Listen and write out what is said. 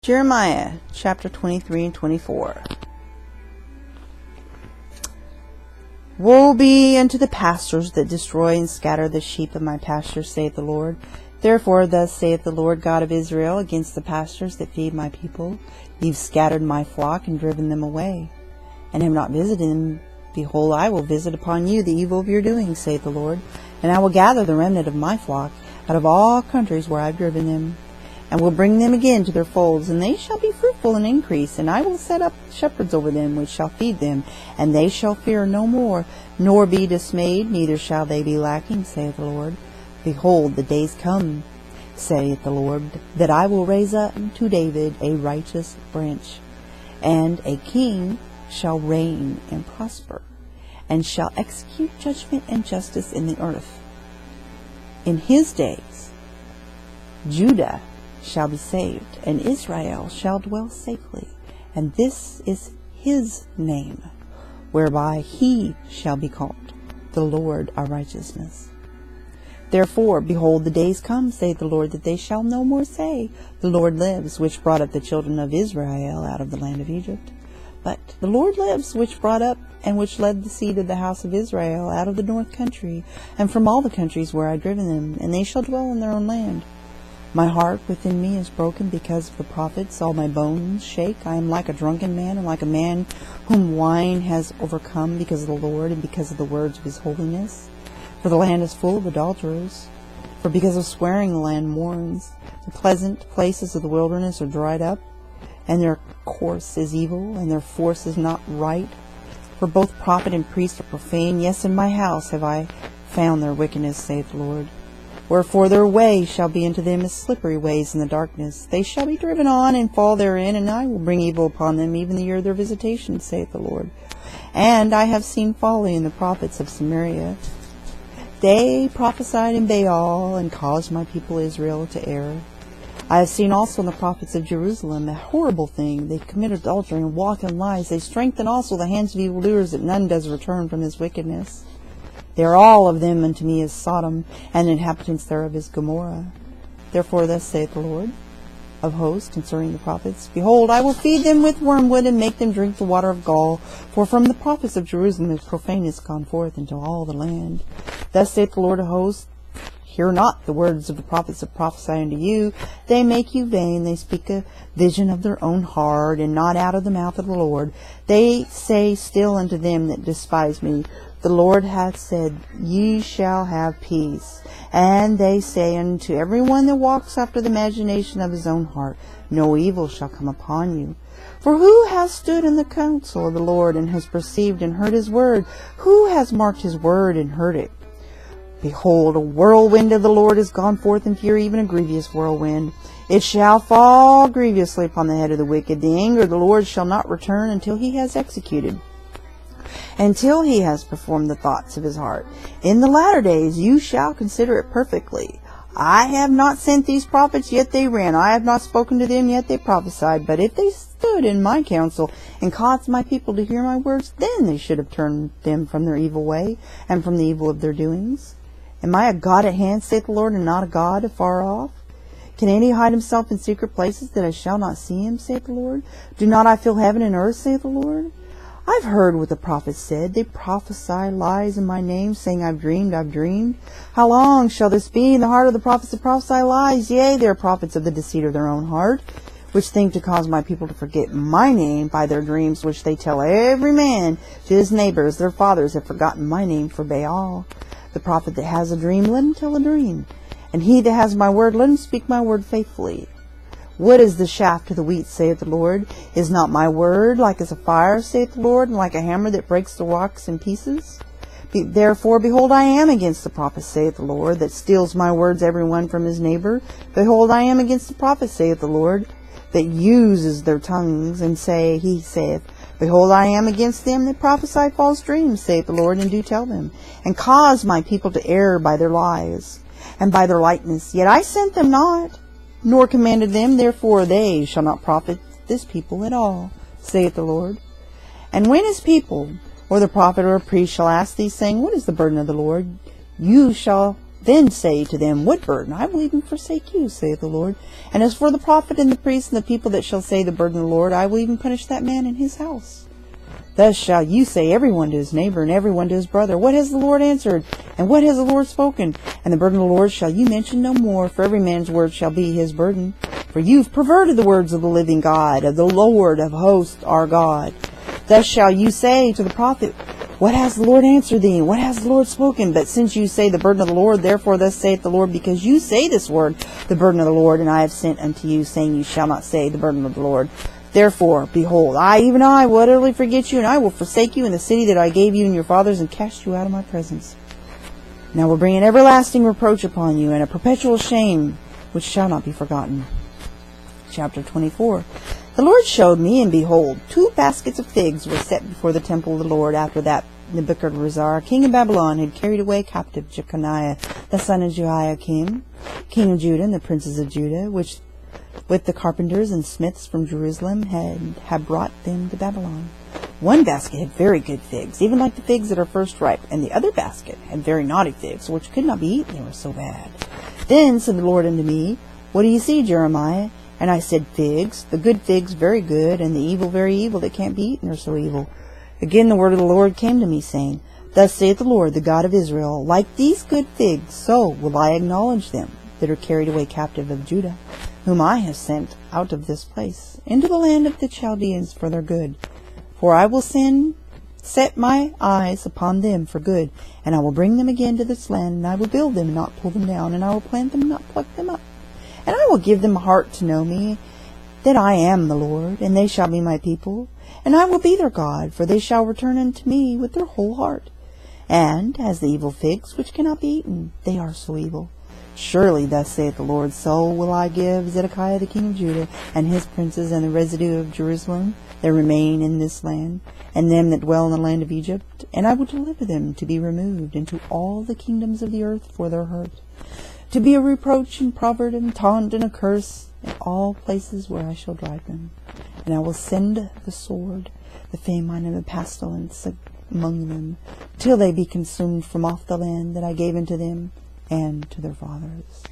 Jeremiah chapter 23 and 24. Woe be unto the pastors that destroy and scatter the sheep of my pasture, saith the Lord. Therefore thus saith the Lord God of Israel against the pastors that feed my people. You've scattered my flock and driven them away, and have not visited them. Behold, I will visit upon you the evil of your doing, saith the Lord, and I will gather the remnant of my flock out of all countries where I have driven them, and will bring them again to their folds, and they shall be fruitful and increase, and I will set up shepherds over them, which shall feed them, and they shall fear no more, nor be dismayed, neither shall they be lacking, saith the Lord. Behold, the days come, saith the Lord, that I will raise up to David a righteous branch, and a king shall reign and prosper, and shall execute judgment and justice in the earth. In his days Judah shall be saved, and Israel shall dwell safely, and this is his name, whereby he shall be called, the Lord our righteousness. Therefore, behold, the days come, saith the Lord, that they shall no more say, The Lord lives, which brought up the children of Israel out of the land of Egypt. But the Lord lives, which brought up and which led the seed of the house of Israel out of the north country, and from all the countries where I have driven them, and they shall dwell in their own land. My heart within me is broken because of the prophets. All my bones shake. I am like a drunken man, and like a man whom wine has overcome, because of the Lord and because of the words of his holiness. For the land is full of adulterers. For because of swearing the land mourns. The pleasant places of the wilderness are dried up, and their course is evil, and their force is not right. For both prophet and priest are profane. Yes, in my house have I found their wickedness, saith the Lord. Wherefore their way shall be unto them as slippery ways in the darkness. They shall be driven on and fall therein, and I will bring evil upon them, even the year of their visitation, saith the Lord. And I have seen folly in the prophets of Samaria. They prophesied in Baal, and caused my people Israel to err. I have seen also in the prophets of Jerusalem a horrible thing. They commit adultery and walk in lies. They strengthen also the hands of evildoers, that none does return from his wickedness. They are all of them unto me as Sodom, and the inhabitants thereof as Gomorrah. Therefore thus saith the Lord of hosts concerning the prophets, Behold, I will feed them with wormwood, and make them drink the water of gall. For from the prophets of Jerusalem is profaneness gone forth into all the land. Thus saith the Lord of hosts, Hear not the words of the prophets that prophesy unto you. They make you vain. They speak a vision of their own heart, and not out of the mouth of the Lord. They say still unto them that despise me, The Lord hath said, Ye shall have peace. And they say unto every one that walks after the imagination of his own heart, No evil shall come upon you. For who has stood in the counsel of the Lord, and has perceived and heard his word? Who has marked his word and heard it? Behold, a whirlwind of the Lord is gone forth in fury, even a grievous whirlwind. It shall fall grievously upon the head of the wicked. The anger of the Lord shall not return until he has executed, until he has performed the thoughts of his heart. In the latter days you shall consider it perfectly. I have not sent these prophets, yet they ran. I have not spoken to them, yet they prophesied. But if they stood in my counsel, and caused my people to hear my words, then they should have turned them from their evil way, and from the evil of their doings. Am I a God at hand, saith the Lord, and not a God afar off? Can any hide himself in secret places, that I shall not see him, saith the Lord? Do not I fill heaven and earth, saith the Lord? I've heard what the prophets said. They prophesy lies in my name, saying, I've dreamed, I've dreamed. How long shall this be in the heart of the prophets that prophesy lies? Yea, they are prophets of the deceit of their own heart, which think to cause my people to forget my name by their dreams, which they tell every man to his neighbors. Their fathers have forgotten my name for Baal. The prophet that has a dream, let him tell a dream. And he that has my word, let him speak my word faithfully. What is the shaft to the wheat, saith the Lord? Is not my word like as a fire, saith the Lord, and like a hammer that breaks the rocks in pieces? Therefore, behold, I am against the prophet, saith the Lord, that steals my words every one from his neighbor. Behold, I am against the prophet, saith the Lord, that uses their tongues, and he saith, Behold, I am against them that prophesy false dreams, saith the Lord, and do tell them, and cause my people to err by their lies, and by their lightness. Yet I sent them not, nor commanded them, therefore they shall not profit this people at all, saith the Lord. And when his people, or the prophet or a priest, shall ask thee, saying, What is the burden of the Lord? You shall Then say to them, what burden? I will even forsake you, saith the Lord. And as for the prophet and the priest and the people that shall say the burden of the Lord, I will even punish that man in his house. Thus shall you say, everyone to his neighbor, and everyone to his brother, what has the Lord answered? And what has the Lord spoken? And the burden of the Lord shall you mention no more, for every man's word shall be his burden. For you've perverted the words of the living God, of the Lord of hosts our God. Thus shall you say to the prophet, what has the Lord answered thee? And what has the Lord spoken? But since you say the burden of the Lord, therefore thus saith the Lord, because you say this word, the burden of the Lord, and I have sent unto you, saying you shall not say the burden of the Lord. Therefore, behold, even I will utterly forget you, and I will forsake you in the city that I gave you and your fathers, and cast you out of my presence. And I will bring an everlasting reproach upon you, and a perpetual shame, which shall not be forgotten. Chapter 24. The Lord showed me, and behold, 2 baskets of figs were set before the temple of the Lord, after that Nebuchadrezzar, king of Babylon, had carried away captive Jeconiah, the son of Jehoiakim, king of Judah, and the princes of Judah, which with the carpenters and smiths from Jerusalem had brought them to Babylon. 1 basket had very good figs, even like the figs that are first ripe, and the other basket had very naughty figs, which could not be eaten, they were so bad. Then said the Lord unto me, what do you see, Jeremiah? And I said, figs, the good figs very good, and the evil very evil, that can't be eaten, are so evil. Again the word of the Lord came to me, saying, thus saith the Lord, the God of Israel, like these good figs, so will I acknowledge them that are carried away captive of Judah, whom I have sent out of this place, into the land of the Chaldeans for their good. For I will set my eyes upon them for good, and I will bring them again to this land, and I will build them and not pull them down, and I will plant them and not pluck them up. And I will give them a heart to know me, that I am the Lord, and they shall be my people, and I will be their God, for they shall return unto me with their whole heart. And as the evil figs, which cannot be eaten, they are so evil. Surely thus saith the Lord, so will I give Zedekiah the king of Judah, and his princes, and the residue of Jerusalem that remain in this land, and them that dwell in the land of Egypt, and I will deliver them to be removed into all the kingdoms of the earth for their hurt, to be a reproach and proverb and taunt and a curse in all places where I shall drive them. And I will send the sword, the famine, and the pestilence among them, till they be consumed from off the land that I gave unto them and to their fathers.